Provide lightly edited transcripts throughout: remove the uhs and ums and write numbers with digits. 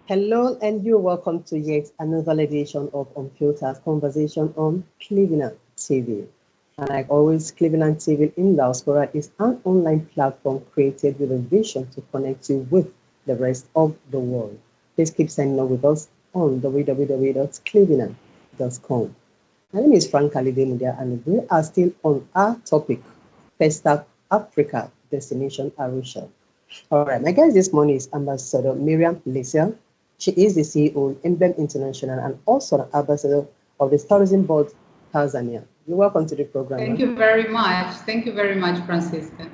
Hello, and you're welcome to yet another edition of Unfiltered Conversation on Cleveland TV. And like always, Cleveland TV in Diaspora is an online platform created with a vision to connect you with the rest of the world. Please keep signing up with us on www.cleveland.com. My name is Frank Alidemudia, and we are still on our topic, FESTAC Africa, Destination Arusha. All right, my guest this morning is Ambassador Miriam Lisa. She is the CEO of Emblem International and also an ambassador of the Tourism Board Tanzania. You're welcome to the program. Thank you very much. Thank you very much, Francisca.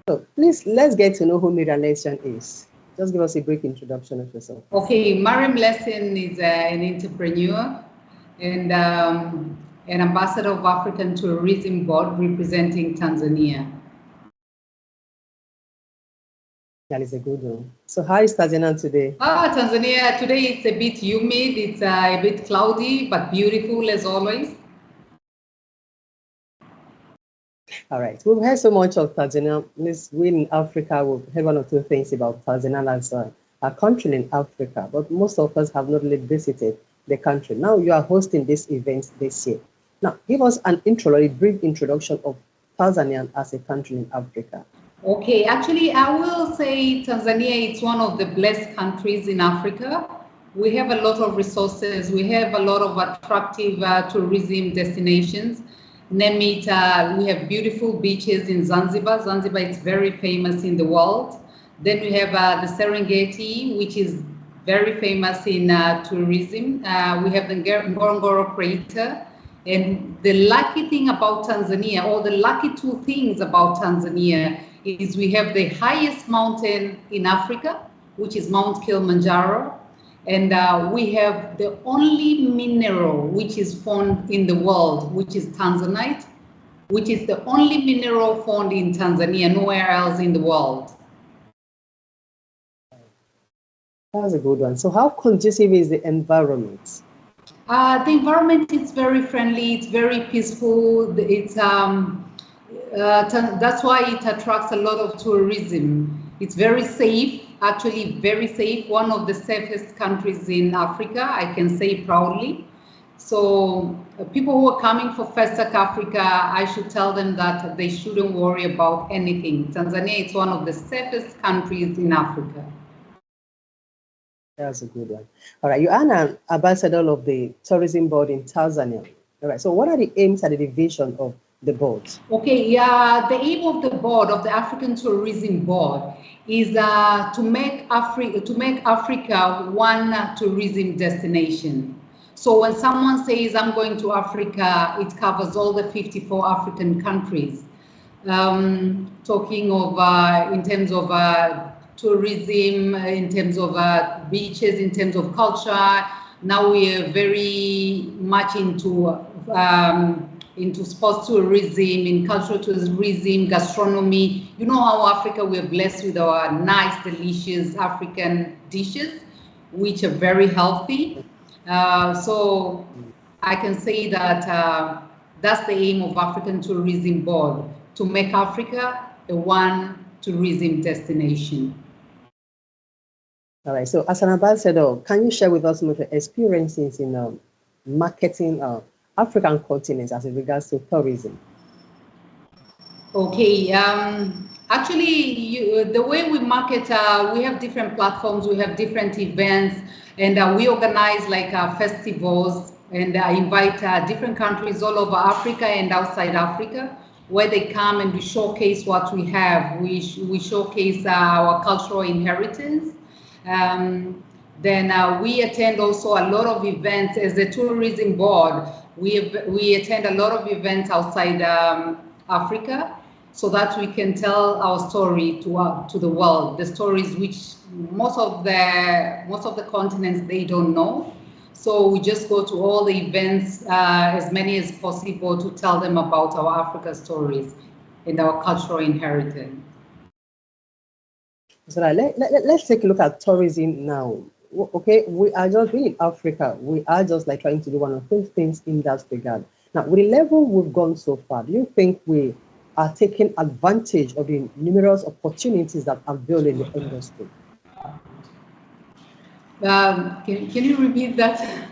So please, let's get to know who Miriam Lisa is. Just give us a brief introduction of yourself. Okay, Miriam Lesson is an entrepreneur and an ambassador of African Tourism Board representing Tanzania. That is a good one. So how is Tanzania today? Tanzania today it's a bit humid, it's a bit cloudy, but beautiful as always. All right, we've heard so much of Tanzania. We in Africa, we've heard one or two things about Tanzania as a country in Africa, but most of us have not really visited the country. Now you are hosting this event this year. Now, give us a brief introduction of Tanzania as a country in Africa. Okay, actually, I will say Tanzania is one of the blessed countries in Africa. We have a lot of resources. We have a lot of attractive tourism destinations. Name it, we have beautiful beaches in Zanzibar. Zanzibar is very famous in the world. Then we have the Serengeti, which is very famous in tourism. We have the Ngorongoro crater. And the lucky thing about Tanzania, or the lucky two things about Tanzania, is we have the highest mountain in Africa, which is Mount Kilimanjaro. And we have the only mineral which is found in the world, which is Tanzanite, which is the only mineral found in Tanzania, nowhere else in the world. That's a good one. So how conducive is the environment? The environment is very friendly, it's very peaceful, it's that's why it attracts a lot of tourism. It's very safe, actually very safe, one of the safest countries in Africa, I can say proudly. So people who are coming for FESTAC Africa, I should tell them that they shouldn't worry about anything. Tanzania is one of the safest countries in Africa. That's a good one. All right, you are an ambassador of the Tourism Board in Tanzania. All right, so what are the aims and the vision of the board? Okay, yeah, the aim of the board, of the African Tourism Board, is to make Africa one tourism destination. So when someone says, I'm going to Africa, it covers all the 54 African countries. Talking of, in terms of tourism, in terms of beaches, in terms of culture. Now we are very much into sports tourism, in cultural tourism, gastronomy. You know how Africa, we're blessed with our nice, delicious African dishes, which are very healthy. So I can say that that's the aim of African Tourism Board, to make Africa a one tourism destination. All right, so as an ambassador, can you share with us some of your experiences in marketing African continents as it regards to tourism? Okay, actually, the way we market, we have different platforms, we have different events, and we organize like festivals and invite different countries all over Africa and outside Africa, where they come and we showcase what we have. We showcase our cultural inheritance. Then we attend also a lot of events as a tourism board. We attend a lot of events outside Africa, so that we can tell our story to the world, the stories which most of the continents they don't know. So we just go to all the events, as many as possible, to tell them about our Africa stories and our cultural inheritance. So let's take a look at tourism now. Okay, we are just really in Africa. We are just like trying to do one of those things in that regard. Now, with the level we've gone so far, do you think we are taking advantage of the numerous opportunities that are available in the industry? Can you repeat that?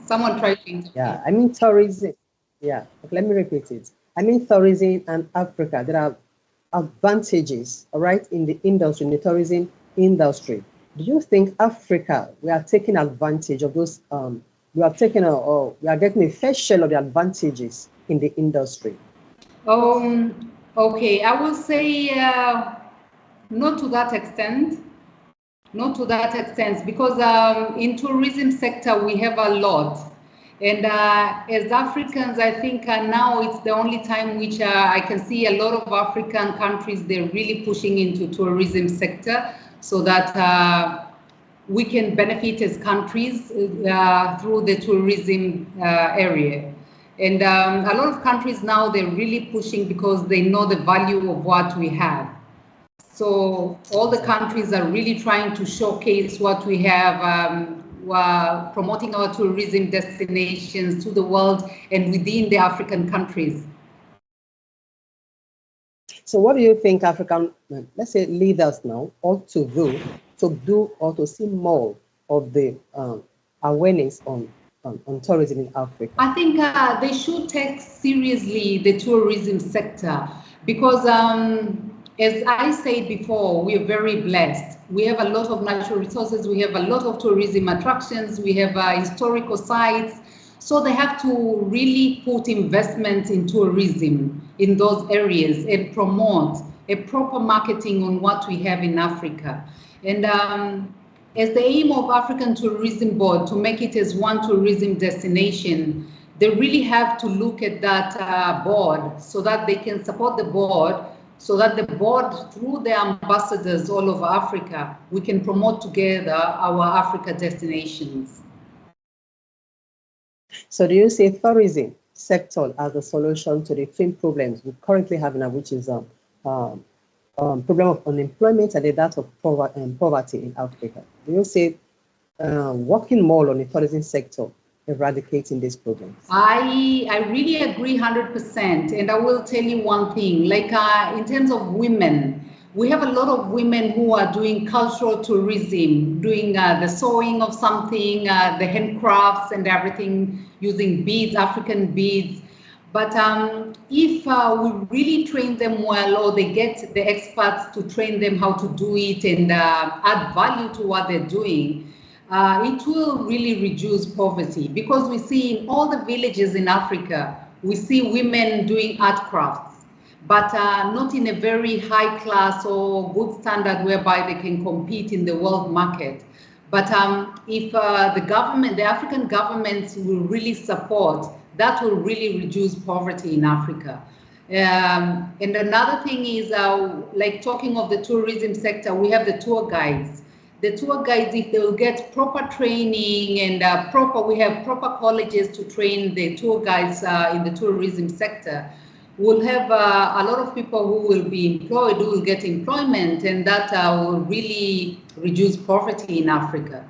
Someone tried to intervene. Yeah, I mean tourism. Yeah, okay, let me repeat it. I mean tourism and Africa. There are advantages, all right, in the industry, in the tourism industry. Do you think Africa, we are taking advantage of those? We are taking or we are getting a fair share of the advantages in the industry? Okay, I will say not to that extent. Not to that extent, because in tourism sector we have a lot, and as Africans, I think now it's the only time which I can see a lot of African countries, they're really pushing into tourism sector so that we can benefit as countries through the tourism area. And a lot of countries now, they're really pushing because they know the value of what we have. So all the countries are really trying to showcase what we have, promoting our tourism destinations to the world and within the African countries. So what do you think African, let's say leaders now, ought to do or to see more of the awareness on tourism in Africa? I think they should take seriously the tourism sector because as I said before, we are very blessed. We have a lot of natural resources, we have a lot of tourism attractions, we have historical sites. So they have to really put investment in tourism in those areas and promote a proper marketing on what we have in Africa. And as the aim of African Tourism Board to make it as one tourism destination, they really have to look at that board so that they can support the board, so that the board, through their ambassadors all over Africa, we can promote together our Africa destinations. So do you see tourism sector as a solution to the twin problems we currently have now, which is problem of unemployment and that of poverty in Africa? Do you see working more on the tourism sector eradicating these problems? I really agree 100%. And I will tell you one thing, like in terms of women, we have a lot of women who are doing cultural tourism, doing the sewing of something, the handcrafts and everything, using beads, African beads. But if we really train them well, or they get the experts to train them how to do it and add value to what they're doing, it will really reduce poverty, because we see in all the villages in Africa, we see women doing art crafts, but not in a very high class or good standard whereby they can compete in the world market. But if the government, the African governments will really support, that will really reduce poverty in Africa. And another thing is, like talking of the tourism sector, we have the tour guides. The tour guides, if they will get proper training and we have proper colleges to train the tour guides in the tourism sector, we'll have a lot of people who will be employed, who will get employment, and that will really reduce poverty in Africa.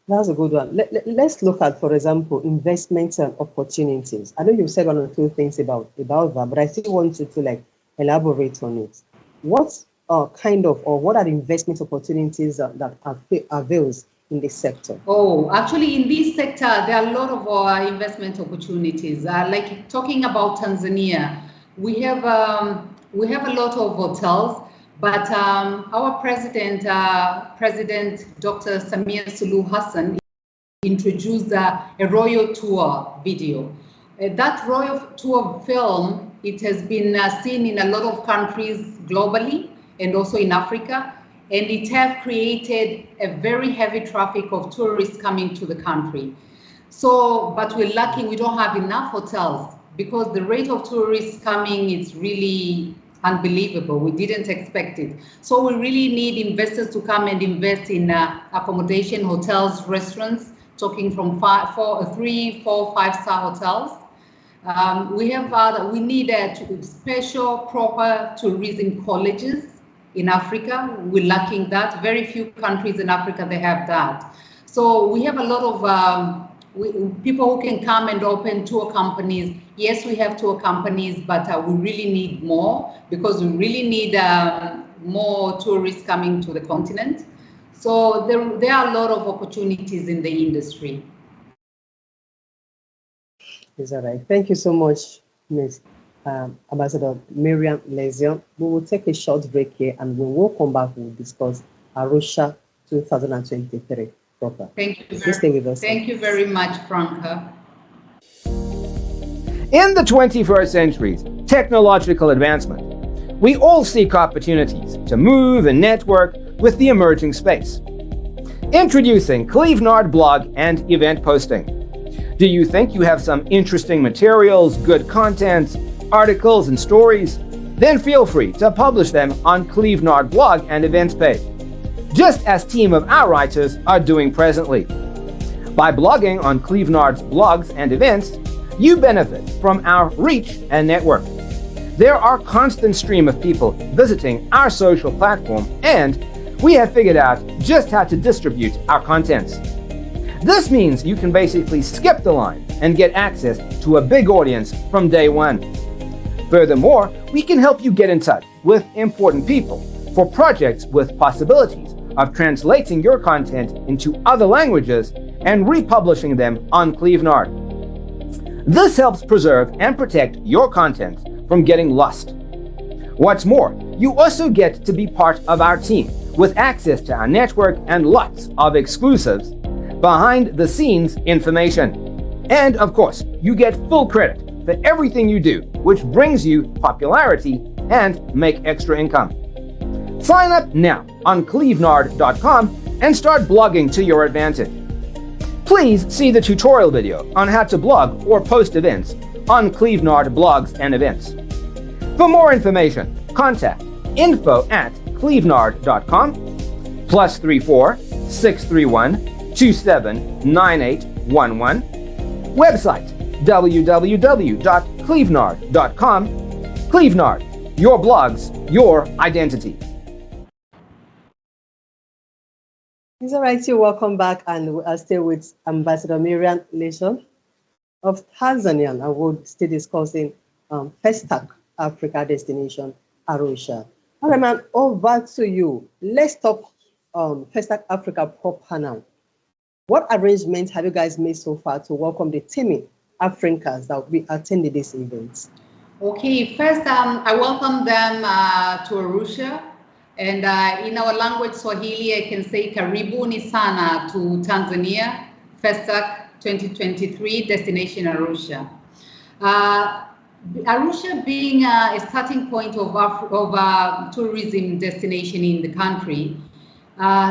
That's a good one. Let's look at, for example, investments and opportunities. I know you said one or two things about that, but I still want you to like elaborate on it. What kind of, or what are the investment opportunities that avails in this sector? Oh, actually, in this sector, there are a lot of investment opportunities. Like talking about Tanzania, we have a lot of hotels, but our president, President Dr. Samia Suluhu Hassan, introduced a royal tour video. That royal tour film, it has been seen in a lot of countries globally and also in Africa, and it have created a very heavy traffic of tourists coming to the country. So, but we're lacking, we don't have enough hotels, because the rate of tourists coming is really unbelievable. We didn't expect it. So we really need investors to come and invest in accommodation, hotels, restaurants, talking from 3, 4, 5-star hotels. We need special proper tourism colleges in Africa. We're lacking that. Very few countries in Africa, they have that. So we have a lot of people who can come and open tour companies. Yes, we have tour companies, but we really need more, because we really need more tourists coming to the continent. So there are a lot of opportunities in the industry. Is that right? Thank you so much, Ms. Ambassador Miriam Lesion. We will take a short break here, and we will come back. We'll discuss Arusha 2023 proper. Thank you. Stay with us. Thank you very much, Franca. In the 21st century's technological advancement, we all seek opportunities to move and network with the emerging space. Introducing Clevenard blog and event posting. Do you think you have some interesting materials, good content, articles, and stories? Then feel free to publish them on Clevenard blog and events page, just as team of our writers are doing presently. By blogging on Clevenard's blogs and events, you benefit from our reach and network. There are a constant stream of people visiting our social platform, and we have figured out just how to distribute our contents. This means you can basically skip the line and get access to a big audience from day one. Furthermore, we can help you get in touch with important people for projects with possibilities of translating your content into other languages and republishing them on Clevenard. This helps preserve and protect your content from getting lost. What's more, you also get to be part of our team with access to our network and lots of exclusives, behind-the-scenes information. And of course, you get full credit for everything you do, which brings you popularity and make extra income. Sign up now on clevenard.com and start blogging to your advantage. Please see the tutorial video on how to blog or post events on Clevenard blogs and events. For more information, contact info@clevenard.com +34 631 279811. Website www.clevenard.com. Clevenard, your blogs, your identity. It's all right, you're welcome back, and we are still with Ambassador Miriam Lesion of Tanzania, and we'll still discussing FESTAC Africa destination, Arusha. All right, ma'am, over to you. Let's talk FESTAC Africa proper now. What arrangements have you guys made so far to welcome the teaming Africans that will be attending this event? Okay, first I welcome them to Arusha, and in our language Swahili I can say karibuni sana to Tanzania FESTAC 2023 destination Arusha. Arusha being a starting point of tourism destination in the country,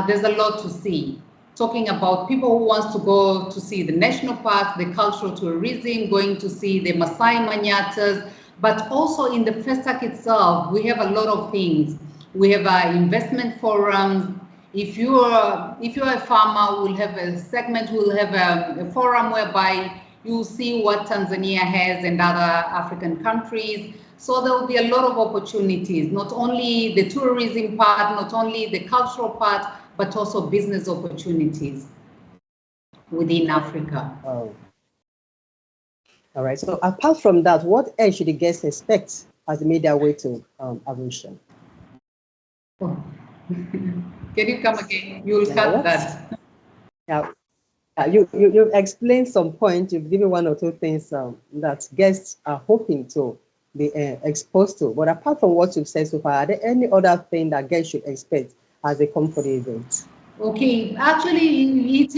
there's a lot to see. Talking about people who wants to go to see the national parks, the cultural tourism, going to see the Masai Manyatas, but also in the FESTAC itself, we have a lot of things. We have investment forums. If you are a farmer, we'll have a segment, we'll have a forum whereby you'll see what Tanzania has and other African countries. So there will be a lot of opportunities, not only the tourism part, not only the cultural part, but also business opportunities within Africa. Oh. All right, so apart from that, what else should the guests expect as they made their way to Arusha? Oh. Can you come again? You'll cut that. Yeah. You've explained some points, you've given one or two things that guests are hoping to be exposed to. But apart from what you've said so far, are there any other thing that guests should expect as they come for the event? Okay, actually, it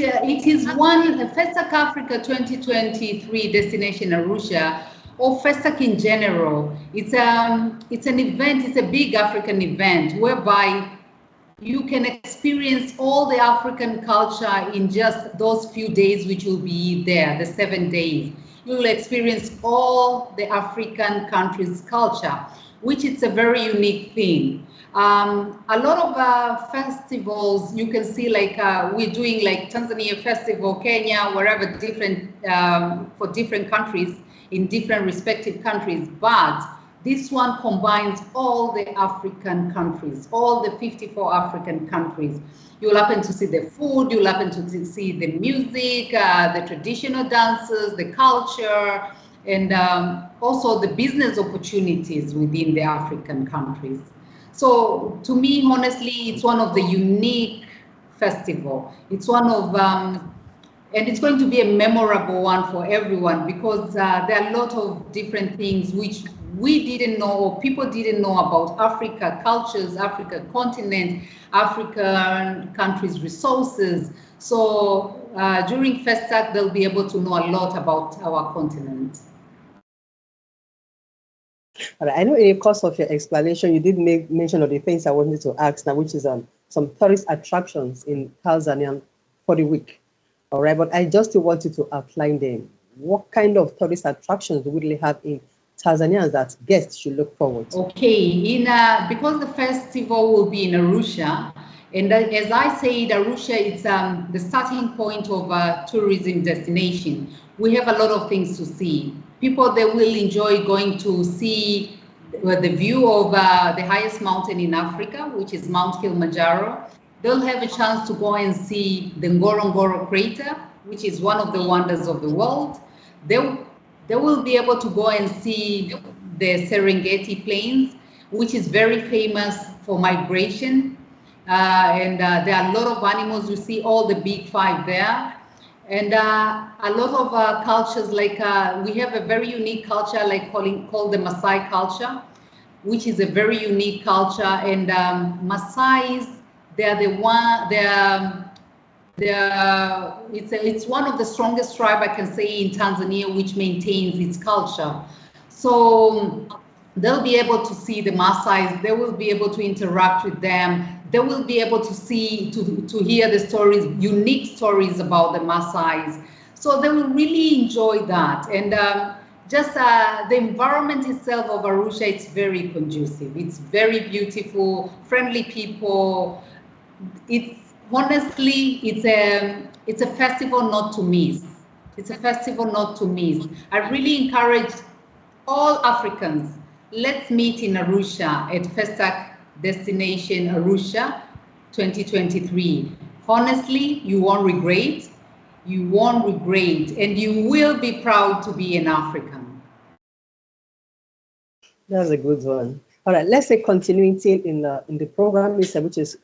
is one FESTAC Africa 2023 destination Arusha, or FESTAC in general. It's an event. It's a big African event whereby you can experience all the African culture in just those few days which will be there, the 7 days. You will experience all the African countries' culture, which is a very unique thing. A lot of festivals you can see, like we're doing like Tanzania Festival, Kenya, wherever, different for different countries in different respective countries. But This one combines all the African countries, all the 54 African countries. You'll happen to see the food, you'll happen to see the music, the traditional dances, the culture, and also the business opportunities within the African countries. So to me, honestly, it's one of the unique festival. It's one of, and it's going to be a memorable one for everyone because there are a lot of different things which we didn't know or people didn't know about Africa cultures, Africa continent, African countries' resources. So during FESTAC, they'll be able to know a lot about our continent. All right. I know in the course of your explanation, you did make mention of the things I wanted to ask now, which is some tourist attractions in Tanzania for the week. All right, but I just want you to outline them. What kind of tourist attractions do we really have in Tanzania that guests should look forward to? Okay, because the festival will be in Arusha, and as I said, Arusha is the starting point of a tourism destination. We have a lot of things to see. People, they will enjoy going to see the view of the highest mountain in Africa, which is Mount Kilimanjaro. They'll have a chance to go and see the Ngorongoro crater, which is one of the wonders of the world. They will be able to go and see the Serengeti Plains, which is very famous for migration. And there are a lot of animals. You see all the big five there. And a lot of cultures, like we have a very unique culture, like called the Maasai culture, which is a very unique culture. And Maasais, they're the one, it's one of the strongest tribe I can say in Tanzania, which maintains its culture. So they'll be able to see the Maasais, they will be able to interact with them, they will be able to see, to hear the stories, unique stories about the Maasais. So they will really enjoy that. And just the environment itself of Arusha, it's very conducive. It's very beautiful, friendly people. It's honestly, it's a festival not to miss. It's a festival not to miss. I really encourage all Africans, let's meet in Arusha at FESTAC Destination Arusha 2023. Honestly, you won't regret. You won't regret, and you will be proud to be an African. That's a good one. All right, let's say continuity in the program, which is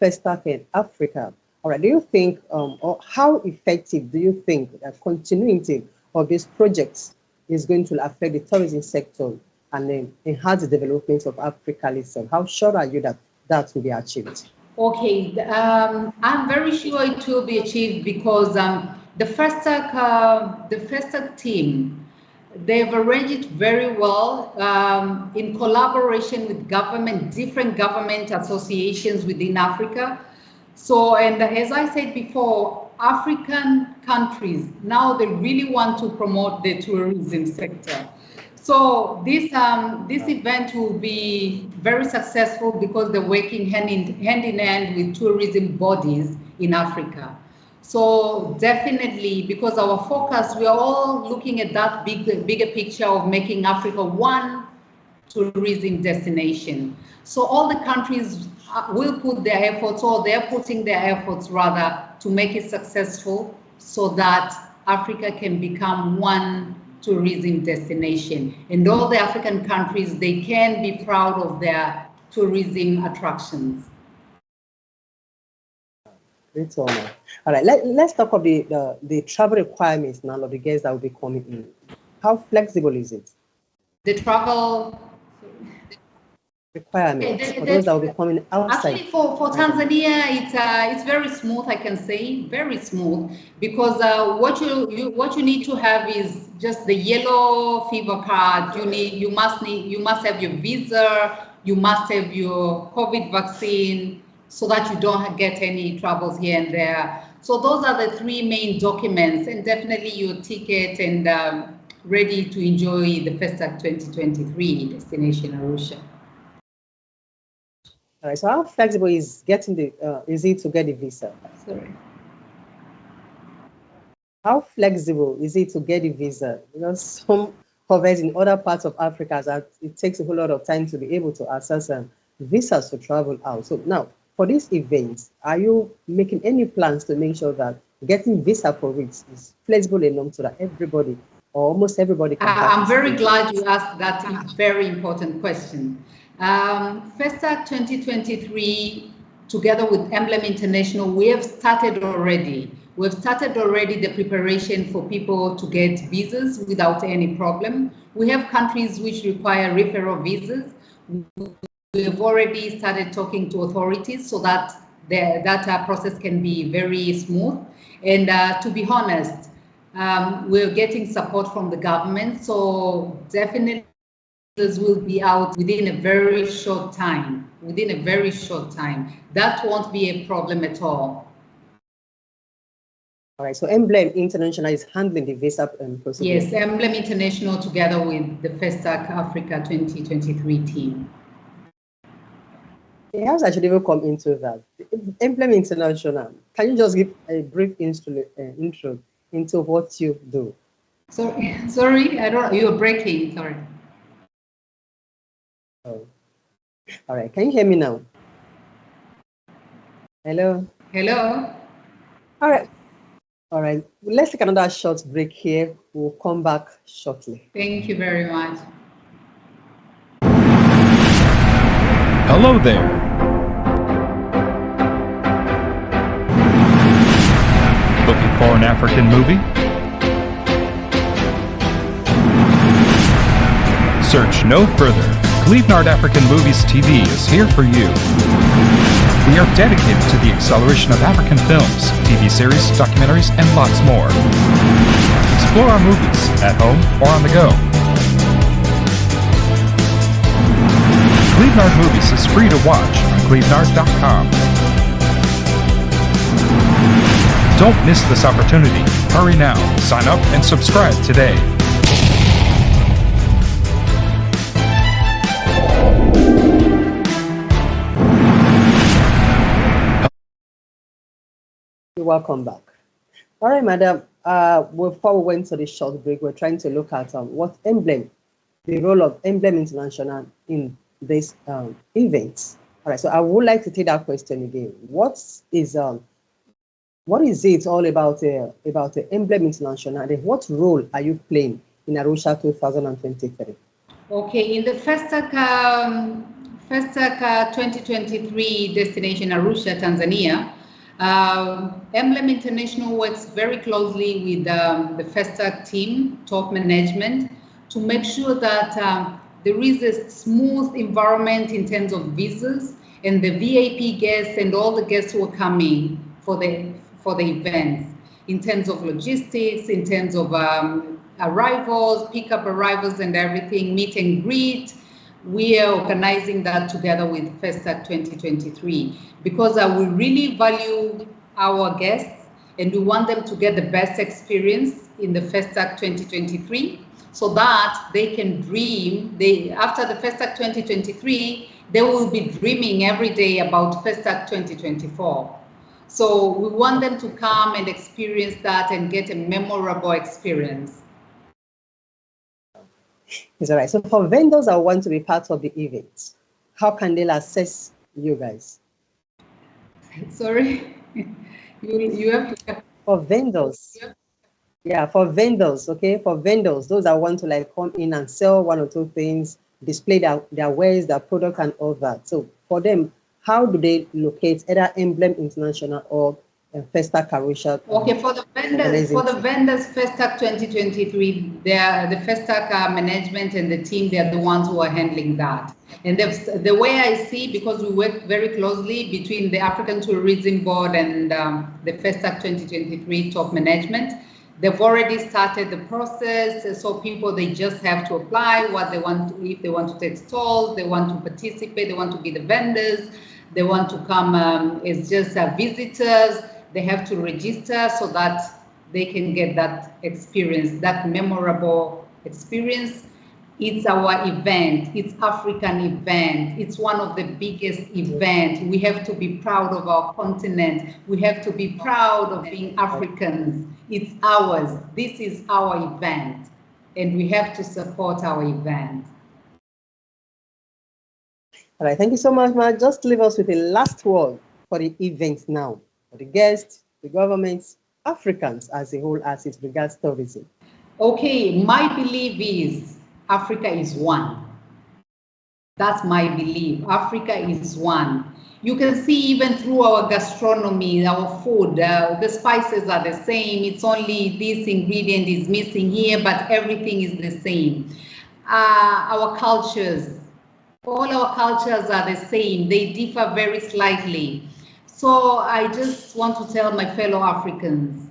FESTAC in Africa. All right, do you think, or how effective do you think that continuity of these projects is going to affect the tourism sector and then enhance the development of Africa itself? How sure are you that that will be achieved? Okay, I'm very sure it will be achieved because the FESTAC team, they've arranged it very well in collaboration with government, different government associations within Africa. So, and as I said before, African countries, now they really want to promote the tourism sector. So this event will be very successful because they're working hand in hand with tourism bodies in Africa. So definitely, because our focus, we are all looking at that bigger picture of making Africa one tourism destination. So all the countries will put their efforts, or they're putting their efforts rather, to make it successful so that Africa can become one tourism destination. And all the African countries, they can be proud of their tourism attractions. Great honor. All right, let's talk about the travel requirements now of the guests that will be coming in. How flexible is it? The travel requirements for those that will be coming outside? Actually, for Tanzania, it's very smooth. I can say very smooth because what you need to have is just the yellow fever card. You must have your visa. You must have your COVID vaccine so that you don't get any troubles here and there. So those are the three main documents, and definitely your ticket and ready to enjoy the FESTAC 2023 Destination Arusha. All right. So how flexible is it to get the visa? Sorry. How flexible is it to get a visa? Because some covers in other parts of Africa, that it takes a whole lot of time to be able to access visas to travel out. So now, for these events, are you making any plans to make sure that getting visa for it is flexible enough so that everybody or almost everybody can I'm very glad you asked that very important question. FESTAC 2023, together with Emblem International, we have started already. We've started already the preparation for people to get visas without any problem. We have countries which require referral visas. We have already started talking to authorities so that that process can be very smooth. And to be honest, we're getting support from the government, so definitely this will be out within a very short time. Within a very short time, that won't be a problem at all. All right, so Emblem International is handling the visa process. Yes, Emblem International together with the FESTAC Africa 2023 team. It has actually even come into that. Emblem International, can you just give a brief intro into what you do? Sorry, I don't. You're breaking. Sorry. Oh. All right. Can you hear me now? Hello. Hello. All right. All right. Let's take another short break here. We'll come back shortly. Thank you very much. Hello there. Looking for an African movie? Search no further. Clevenard African Movies TV is here for you. We are dedicated to the acceleration of African films, TV series, documentaries, and lots more. Explore our movies at home or on the go. Clevenard Movies is free to watch on clevenard.com. Don't miss this opportunity. Hurry now. Sign up and subscribe today. Welcome back. All right, madam. Before we went to the short break, we're trying to look at what Emblem, the role of Emblem International in this event. All right, so I would like to take that question again. What is it all about the Emblem International, and what role are you playing in Arusha 2023? Okay, in the FESTAC 2023 destination Arusha, Tanzania, Emblem International works very closely with the FESTAC team, top management, to make sure that there is a smooth environment in terms of visas, and the VIP guests and all the guests who are coming for the events, in terms of logistics, in terms of arrivals, pickup arrivals and everything, meet and greet. We are organizing that together with FESTAC 2023 because we really value our guests and we want them to get the best experience in the FESTAC 2023 so that they can dream. After the FESTAC 2023, they will be dreaming every day about FESTAC 2024. So we want them to come and experience that and get a memorable experience. It's all right. So for vendors that want to be part of the event, how can they access you guys? Sorry, you have to. For vendors. Yeah, for vendors, okay? For vendors, those that want to come in and sell one or two things, display their wares, their product and all that. So for them, how do they locate either Emblem International or FESTAC Arusha? Okay, for the vendors, FESTAC 2023, the FESTAC management and the team, they're the ones who are handling that. And the way I see, because we work very closely between the African Tourism Board and the FESTAC 2023 top management, they've already started the process. So people, they just have to apply what they want to, if they want to take stalls, they want to participate, they want to be the vendors, they want to come as just visitors. They have to register so that they can get that experience, that memorable experience. It's our event, it's African event, it's one of the biggest events. We have to be proud of our continent. We have to be proud of being Africans. It's ours. This is our event. and we have to support our event. All right, thank you so much, Ma. Just leave us with a last word for the event now, for the guests, the governments, Africans as a whole as it regards tourism. Okay, my belief is Africa is one. That's my belief. Africa is one. You can see even through our gastronomy, our food, the spices are the same. It's only this ingredient is missing here, but everything is the same. Our cultures, all our cultures are the same. They differ very slightly. So I just want to tell my fellow Africans,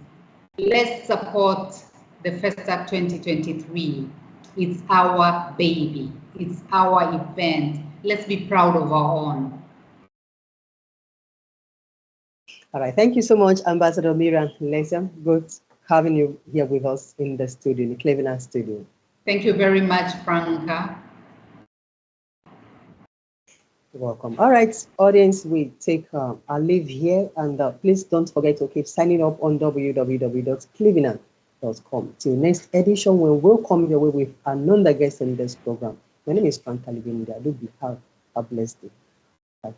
let's support the FESTAC 2023. It's our baby. It's our event. Let's be proud of our own. All right, thank you so much, Ambassador Miriam Lesia. Good having you here with us in the studio, in the Cleveland studio. Thank you very much, Franca. You're welcome. All right, audience, we take our leave here, and please don't forget to keep signing up on www.cleveland.com. Till next edition, when we'll come your way with another guest in this program. My name is Franca Living. Do have a blessed day. Bye.